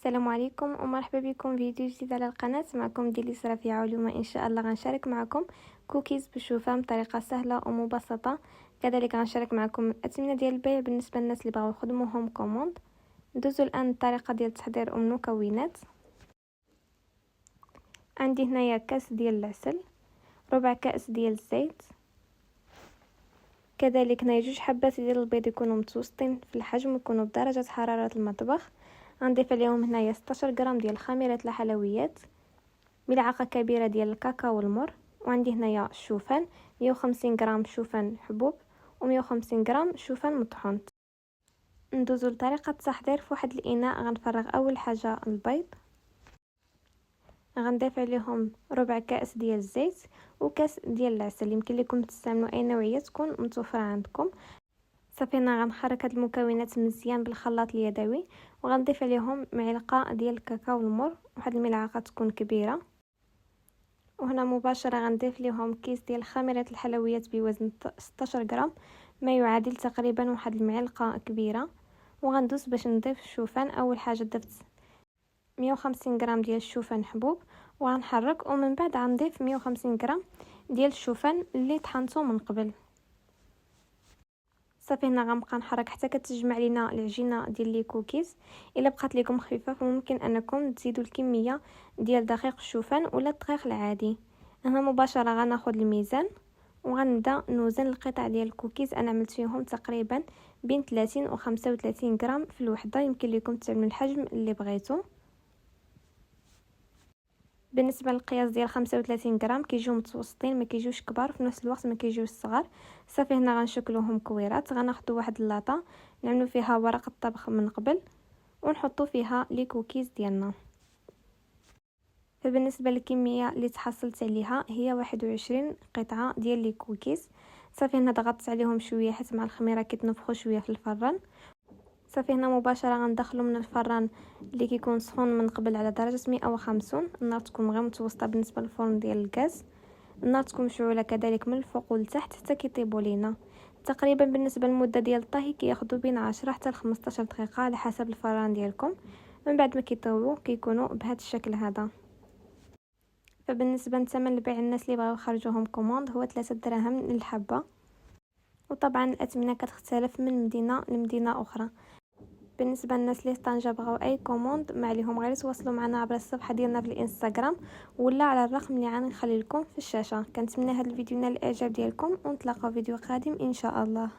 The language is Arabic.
السلام عليكم ومرحبا بكم فيديو جديد على القناه. معكم ديال يسرا في علومه. ان شاء الله غنشارك معكم كوكيز بالشوفان بطريقه سهله ومبسطه. كذلك غنشارك معكم الاثمنه ديال البيع بالنسبه للناس اللي بغاو يخدموهم كوموند. ندوزو الان الطريقه ديال التحضير والمكونات. عندي هنايا كاس ديال العسل، ربع كاس ديال الزيت، كذلك هنايا 2 حبات ديال البيض يكونوا متوسطين في الحجم ويكونوا بدرجه حراره المطبخ. غنضيف عليهم هنايا 16 غرام ديال خميره الحلويات، ملعقه كبيره ديال الكاكاو المر، وعندي هنايا الشوفان 150 غرام شوفان حبوب و150 غرام شوفان مطحون. ندوزو لطريقه التحضير. في واحد الاناء غنفرغ اول حاجه البيض، غنضيف عليهم ربع كاس ديال الزيت وكاس ديال العسل. يمكن لكم تستعملوا اي نوعيه تكون متوفره عندكم. صافي انا غنحرك هاد المكونات مزيان بالخلاط اليدوي، وغنضيف عليهم معلقه ديال الكاكاو المر، واحد الملعقه تكون كبيره. وهنا مباشره غنضيف ليهم كيس ديال خميره الحلويات بوزن 16 غرام، ما يعادل تقريبا واحد المعلقه كبيره. وغندوز باش نضيف الشوفان. اول حاجه ضفت 150 غرام ديال الشوفان حبوب وغنحرك، ومن بعد غنضيف 150 غرام ديال الشوفان اللي طحنته من قبل. صافي هنا غنبقى نحرك حتى كتجمع لينا العجينه ديال لي كوكيز. الا بقات لكم خفيفه فممكن انكم تزيدوا الكميه ديال دقيق الشوفان ولا الدقيق العادي. هنا مباشره غناخذ الميزان وغنبدا نوزن القطع ديال الكوكيز. انا عملت فيهم تقريبا بين 30 و 35 غرام في الوحده، يمكن لكم تعملوا الحجم اللي بغيتو. بالنسبه للقياس ديال 35 غرام كيجيو متوسطين، ما كيجيوش كبار في نفس الوقت ما كيجيوش صغار. صافي هنا غنشكلوهم كويرات. غناخذوا واحد اللاطه نعملوا فيها ورق الطبخ من قبل ونحطوا فيها لي كوكيز ديالنا. فبالنسبه للكميه اللي تحصلت عليها هي 21 قطعه ديال لي كوكيز. صافي هنا ضغطت عليهم شويه حيت مع الخميره كيتنفخوا شويه في الفران. صافي هنا مباشره غندخلو من الفران اللي كيكون سخون من قبل على درجه 150. النار تكون غير متوسطه بالنسبه للفرن ديال الغاز. النار تكون مشعوله كذلك من الفوق والتحت حتى كيطيبوا لينا. تقريبا بالنسبه للمده ديال الطهي كياخذوا بين 10 حتى ل 15 دقيقه على حسب الفران ديالكم. من بعد ما كيطيبوا كيكونوا بهذا الشكل هذا. فبالنسبه لثمن البيع الناس اللي بغاو يخرجوهم كوموند هو 3 دراهم للحبه. وطبعا الاثمنه كتختلف من مدينه لمدينه اخرى. بالنسبه للناس اللي طنجه بغاو اي كوموند ما عليهم غير يتواصلوا معنا عبر الصفحه ديالنا في الانستغرام ولا على الرقم اللي غنخلي لكم في الشاشه. كنتمنى هذا الفيديو ينال الاعجاب ديالكم ونتلاقاو فيديو قادم ان شاء الله.